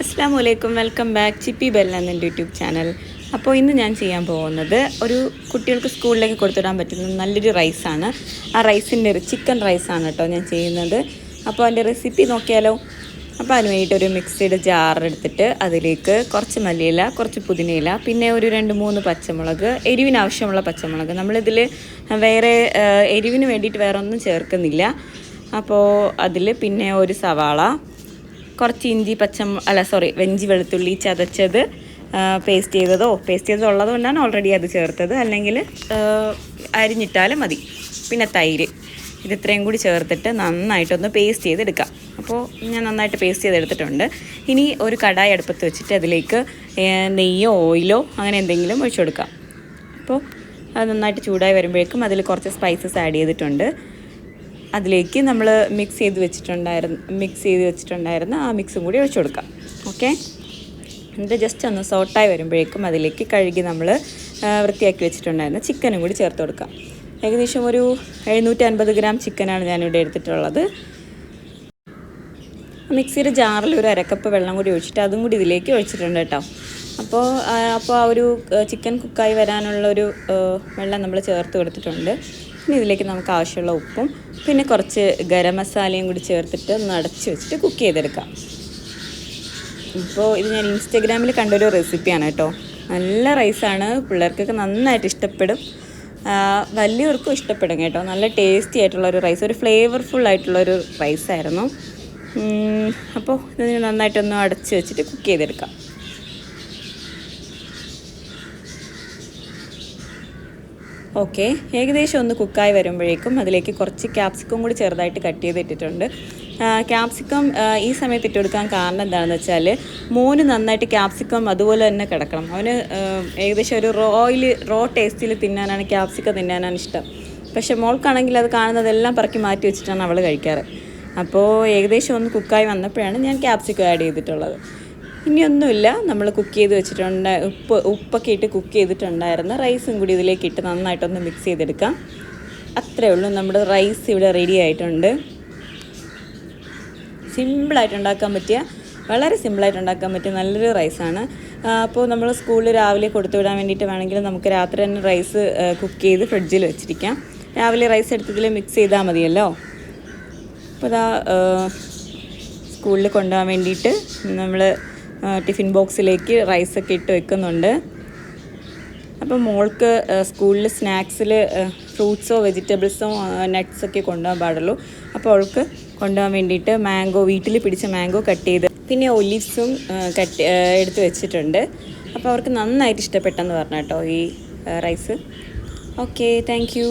അസ്സലാമു അലൈക്കും, welcome back ചിപ്പി Bella എന്ന യൂട്യൂബ് ചാനൽ. അപ്പോൾ ഇന്ന് ഞാൻ ചെയ്യാൻ പോകുന്നത് ഒരു കുട്ടികൾക്ക് സ്കൂളിലേക്ക് കൊടുത്തിടാൻ പറ്റുന്ന നല്ലൊരു റൈസാണ്. ആ റൈസിൻ്റെ ചിക്കൻ റൈസാണ് കേട്ടോ ഞാൻ ചെയ്യുന്നത്. അപ്പോൾ അതിൻ്റെ റെസിപ്പി നോക്കിയാലോ. അപ്പോൾ അതിന് വേണ്ടിയിട്ടൊരു മിക്സിയുടെ ജാർ എടുത്തിട്ട് അതിലേക്ക് കുറച്ച് മല്ലിയില, കുറച്ച് പുതിനയില, പിന്നെ ഒരു 2-3 പച്ചമുളക്, എരിവിന് ആവശ്യമുള്ള പച്ചമുളക്. നമ്മളിതിൽ വേറെ എരിവിന് വേണ്ടിയിട്ട് വേറെ ഒന്നും ചേർക്കുന്നില്ല. അപ്പോൾ അതിൽ പിന്നെ ഒരു സവാള, കുറച്ച് ഇഞ്ചി വെഞ്ചി വെളുത്തുള്ളി ചതച്ചത്, പേസ്റ്റ് ചെയ്തത് ഉള്ളത് കൊണ്ടാണ് ഓൾറെഡി അത് ചേർത്തത്, അല്ലെങ്കിൽ അരിഞ്ഞിട്ടാലും മതി. പിന്നെ തൈര്, ഇത്രയും കൂടി ചേർത്തിട്ട് നന്നായിട്ടൊന്ന് പേസ്റ്റ് ചെയ്തെടുക്കാം. അപ്പോൾ ഞാൻ നന്നായിട്ട് പേസ്റ്റ് ചെയ്തെടുത്തിട്ടുണ്ട്. ഇനി ഒരു കടായി അടുപ്പത്ത് വെച്ചിട്ട് അതിലേക്ക് നെയ്യോ ഓയിലോ അങ്ങനെ എന്തെങ്കിലും ഒഴിച്ചു കൊടുക്കാം. അപ്പോൾ അത് നന്നായിട്ട് ചൂടായി വരുമ്പോഴേക്കും അതിൽ കുറച്ച് സ്പൈസസ് ആഡ് ചെയ്തിട്ടുണ്ട്. അതിലേക്ക് നമ്മൾ മിക്സ് ചെയ്ത് വെച്ചിട്ടുണ്ടായിരുന്ന ആ മിക്സും കൂടി ഒഴിച്ചു കൊടുക്കാം. ഓക്കെ, എന്നിട്ട് ജസ്റ്റ് ഒന്ന് സോട്ടായി വരുമ്പോഴേക്കും അതിലേക്ക് കഴുകി നമ്മൾ വൃത്തിയാക്കി വെച്ചിട്ടുണ്ടായിരുന്ന ചിക്കനും കൂടി ചേർത്ത് കൊടുക്കാം. ഏകദേശം ഒരു 750 ഗ്രാം ചിക്കനാണ് ഞാനിവിടെ എടുത്തിട്ടുള്ളത്. മിക്സിയുടെ ജാറിൽ ഒരു അരക്കപ്പ് വെള്ളം കൂടി ഒഴിച്ചിട്ട് അതും കൂടി ഇതിലേക്ക് ഒഴിച്ചിട്ടുണ്ട് കേട്ടോ. അപ്പോൾ ആ ഒരു ചിക്കൻ കുക്കായി വരാനുള്ളൊരു വെള്ളം നമ്മൾ ചേർത്ത് കൊടുത്തിട്ടുണ്ട്. ഇനി ഇതിലേക്ക് നമുക്ക് ആവശ്യമുള്ള ഉപ്പും പിന്നെ കുറച്ച് ഗരം മസാലയും കൂടി ചേർത്തിട്ട് ഒന്ന് അടച്ച് വെച്ചിട്ട് കുക്ക് ചെയ്തെടുക്കാം. ഇപ്പോൾ ഇത് ഞാൻ ഇൻസ്റ്റഗ്രാമിൽ കണ്ടൊരു റെസിപ്പിയാണ് കേട്ടോ. നല്ല റൈസാണ്, പിള്ളേർക്കൊക്കെ നന്നായിട്ട് ഇഷ്ടപ്പെടും, വലിയവർക്കും ഇഷ്ടപ്പെടും കേട്ടോ. നല്ല ടേസ്റ്റി ആയിട്ടുള്ളൊരു റൈസ്, ഒരു ഫ്ലേവർഫുൾ ആയിട്ടുള്ളൊരു റൈസായിരുന്നു. അപ്പോൾ ഇത് നന്നായിട്ടൊന്ന് അടച്ച് വെച്ചിട്ട് കുക്ക് ചെയ്തെടുക്കാം. ഓക്കെ, ഏകദേശം ഒന്ന് കുക്കായി വരുമ്പോഴേക്കും അതിലേക്ക് കുറച്ച് ക്യാപ്സിക്കം കൂടി ചെറുതായിട്ട് കട്ട് ചെയ്തിട്ടിട്ടുണ്ട്. ക്യാപ്സിക്കം ഈ സമയത്ത് ഇട്ട് കൊടുക്കാൻ കാരണം എന്താണെന്ന് വെച്ചാൽ മോന് നന്നായിട്ട് ക്യാപ്സിക്കം അതുപോലെ തന്നെ കിടക്കണം. അവന് ഏകദേശം ഒരു റോ ടേസ്റ്റിൽ തിന്നാനാണ്, ക്യാപ്സിക്കം തിന്നാനാണ് ഇഷ്ടം. പക്ഷേ മോൾക്കാണെങ്കിൽ അത് കാണുന്നതെല്ലാം പറക്കി മാറ്റി വെച്ചിട്ടാണ് അവൾ കഴിക്കാറ്. അപ്പോൾ ഏകദേശം ഒന്ന് കുക്കായി വന്നപ്പോഴാണ് ഞാൻ ക്യാപ്സിക്കം ആഡ് ചെയ്തിട്ടുള്ളത്. ഇനിയൊന്നുമില്ല, നമ്മൾ കുക്ക് ചെയ്ത് വെച്ചിട്ടുണ്ട്, ഉപ്പൊക്കെ ഇട്ട് കുക്ക് ചെയ്തിട്ടുണ്ടായിരുന്ന റൈസും കൂടി ഇതിലേക്ക് ഇട്ട് നന്നായിട്ടൊന്ന് മിക്സ് ചെയ്തെടുക്കാം. അത്രയേ ഉള്ളൂ, നമ്മുടെ റൈസ് ഇവിടെ റെഡി ആയിട്ടുണ്ട്. വളരെ സിമ്പിളായിട്ട് ഉണ്ടാക്കാൻ പറ്റിയ നല്ലൊരു റൈസാണ്. അപ്പോൾ നമ്മൾ സ്കൂളിൽ രാവിലെ കൊടുത്തു വിടാൻ വേണ്ടിയിട്ട് വേണമെങ്കിൽ നമുക്ക് രാത്രി തന്നെ റൈസ് കുക്ക് ചെയ്ത് ഫ്രിഡ്ജിൽ വെച്ചിരിക്കാം. രാവിലെ റൈസ് എടുത്തതിൽ മിക്സ് ചെയ്താൽ മതിയല്ലോ. അപ്പോൾ സ്കൂളിൽ കൊണ്ടുപോകാൻ വേണ്ടിയിട്ട് നമ്മൾ ടിഫിൻ ബോക്സിലേക്ക് റൈസൊക്കെ ഇട്ട് വെക്കുന്നുണ്ട്. അപ്പോൾ മോൾക്ക് സ്കൂളിൽ സ്നാക്സിൽ ഫ്രൂട്ട്സോ വെജിറ്റബിൾസോ നട്ട്സൊക്കെ കൊണ്ടുപോകാൻ പാടുള്ളൂ. അപ്പോൾ അവൾക്ക് കൊണ്ടുപോകാൻ വേണ്ടിയിട്ട് വീട്ടിൽ പിടിച്ച മാംഗോ കട്ട് ചെയ്ത് പിന്നെ ഒലിവ്സും എടുത്ത് വെച്ചിട്ടുണ്ട്. അപ്പോൾ അവർക്ക് നന്നായിട്ട് ഇഷ്ടപ്പെട്ടെന്ന് പറഞ്ഞു കേട്ടോ ഈ റൈസ്. Okay, thank you.